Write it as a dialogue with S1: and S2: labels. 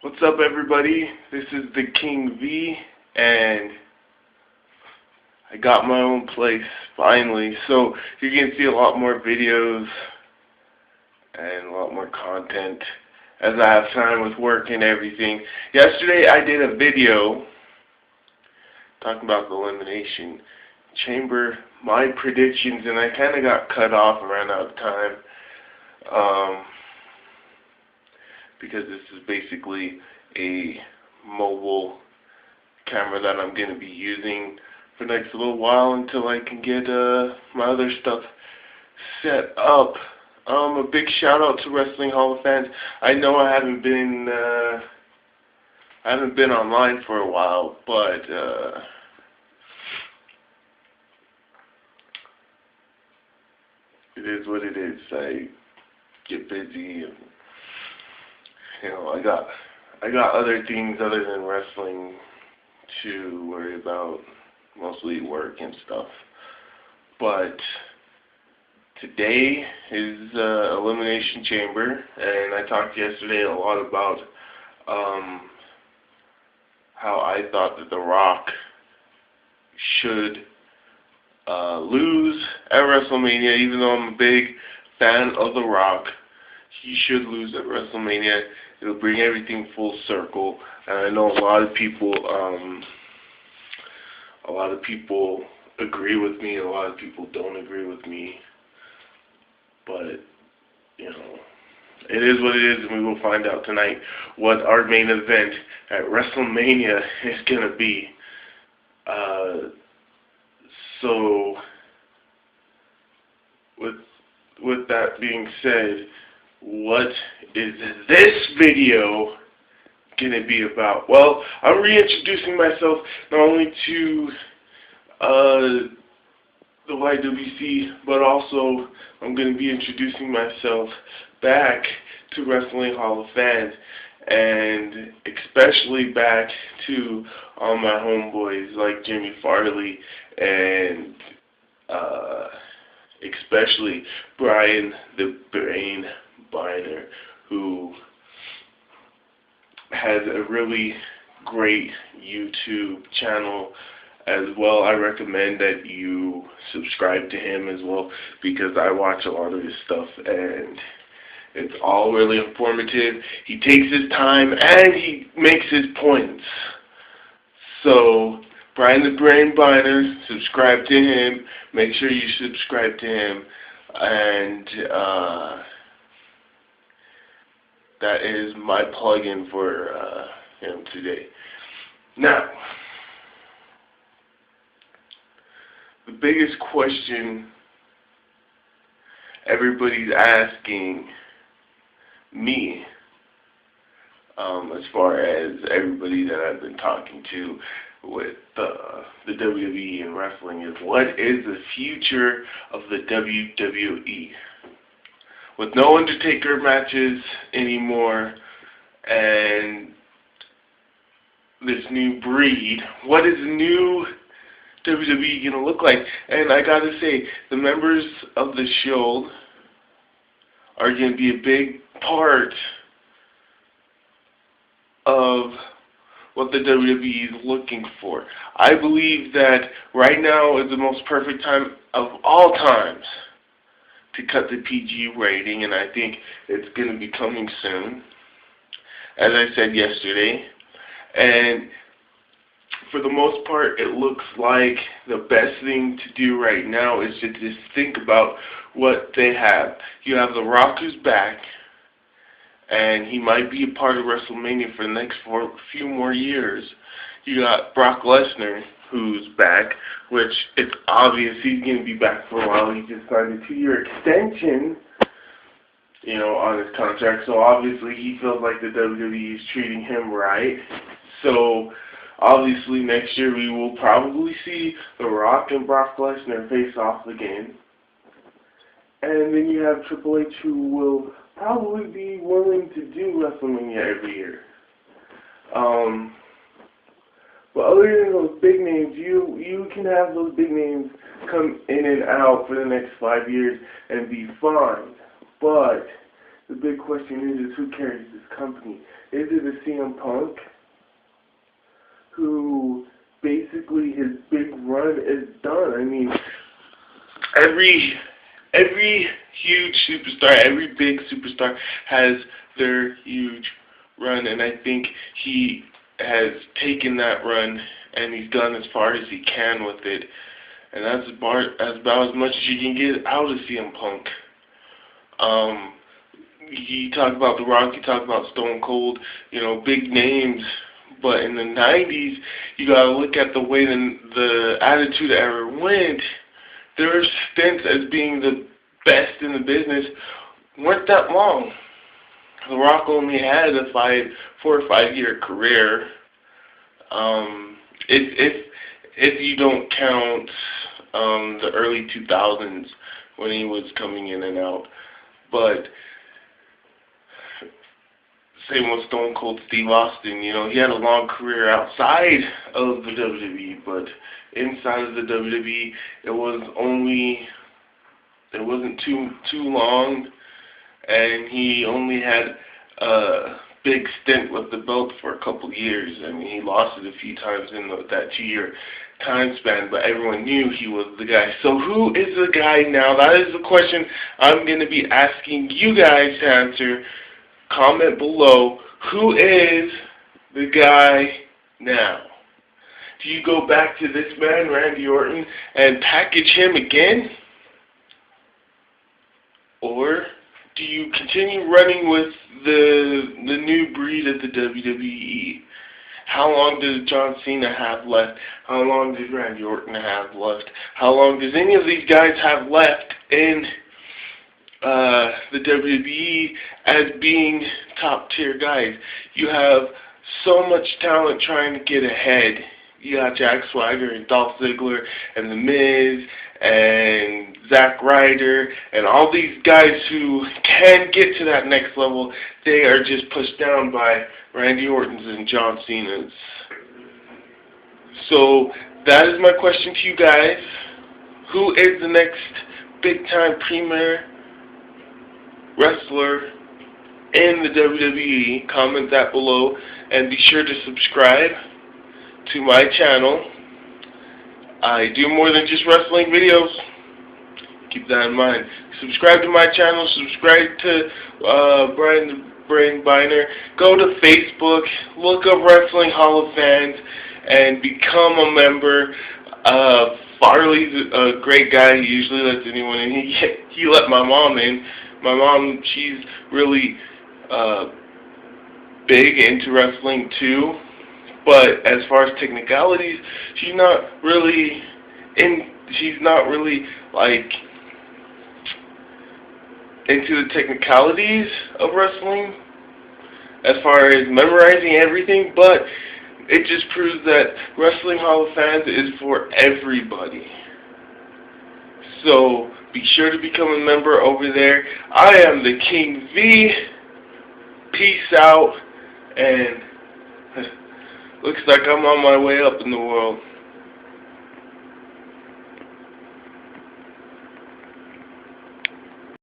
S1: What's up, everybody? This is the King V, and I got my own place finally. So you're gonna see a lot more videos and a lot more content as I have time with work and everything. Yesterday I did a video talking about the Elimination Chamber, my predictions, and I kind of got cut off and ran out of time. Because this is basically a mobile camera that I'm going to be using for the next little while until I can get my other stuff set up. A big shout out to Wrestling Hall of fans. I know I haven't been online for a while, but it is what it is. I get busy and I got other things other than wrestling to worry about, mostly work and stuff. But today is Elimination Chamber, and I talked yesterday a lot about how I thought that The Rock should lose at WrestleMania. Even though I'm a big fan of The Rock, he should lose at WrestleMania. It'll bring everything full circle, and I know a lot of people agree with me, a lot of people don't agree with me, but it is what it is, and we will find out tonight what our main event at WrestleMania is gonna be. So with that being said, what is this video going to be about? Well, I'm reintroducing myself not only to the YWC, but also I'm going to be introducing myself back to Wrestling Hall of Fans, and especially back to all my homeboys like Jimmy Farley and especially Brian the Brain Biner, who has a really great YouTube channel as well. I recommend that you subscribe to him as well, because I watch a lot of his stuff and it's all really informative. He takes his time and he makes his points. So Brian the Brain Biner, subscribe to him. Make sure you subscribe to him, and that is my plug-in for him today. Now, the biggest question everybody's asking me, as far as everybody that I've been talking to with the WWE and wrestling, is what is the future of the WWE? With no Undertaker matches anymore and this new breed, what is the new WWE going to look like? And I gotta say, the members of the Shield are going to be a big part of what the WWE is looking for. I believe that right now is the most perfect time of all times to cut the PG rating, and I think it's going to be coming soon, as I said yesterday. And for the most part, it looks like the best thing to do right now is to just think about what they have. You have The Rock, who's back, and he might be a part of WrestleMania for the next few more years. You got Brock Lesnar, who's back, which it's obvious he's going to be back for a while. He just signed a 2-year extension, on his contract, so obviously he feels like the WWE is treating him right. So obviously next year we will probably see The Rock and Brock Lesnar face off again. And then you have Triple H, who will probably be willing to do WrestleMania every year. But other than those big names, you can have those big names come in and out for the next 5 years and be fine. But the big question is who carries this company? Is it a CM Punk who basically his big run is done? I mean, every huge superstar, every big superstar has their huge run, and I think he has taken that run and he's gone as far as he can with it, and that's about as much as you can get out of CM Punk. You talk about The Rock, you talk about Stone Cold, you know, big names, but in the 90s, you gotta look at the way the Attitude Era went. Their stints as being the best in the business weren't that long. The Rock only had a 4 or 5 year career. If you don't count the early 2000s when he was coming in and out, but same with Stone Cold Steve Austin. You know, he had a long career outside of the WWE, but inside of the WWE, it wasn't too long, and he only had a big stint with the belt for a couple years. I mean, he lost it a few times in that 2-year time span, but everyone knew he was the guy. So who is the guy now? That is the question I'm going to be asking you guys to answer. Comment below, who is the guy now? Do you go back to this man, Randy Orton, and package him again? Or do you continue running with the new breed of the WWE? How long does John Cena have left? How long does Randy Orton have left? How long does any of these guys have left in the WWE as being top tier guys? You have so much talent trying to get ahead. You got Jack Swagger and Dolph Ziggler and The Miz and Zack Ryder and all these guys who can get to that next level. They are just pushed down by Randy Orton's and John Cena's. So that is my question to you guys. Who is the next big time premier wrestler in the WWE? Comment that below, and be sure to subscribe to my channel. I do more than just wrestling videos. Keep that in mind. Subscribe to my channel. Subscribe to Brian the Brain Biner. Go to Facebook. Look up Wrestling Hall of Fans and become a member. Farley's a great guy. He usually lets anyone in. He let my mom in. My mom, she's really big into wrestling too, but as far as technicalities, she's not really like into the technicalities of wrestling as far as memorizing everything, but it just proves that Wrestling Hall of Fans is for everybody. So be sure to become a member over there. I am the King V. Peace out, and looks like I'm on my way up in the world.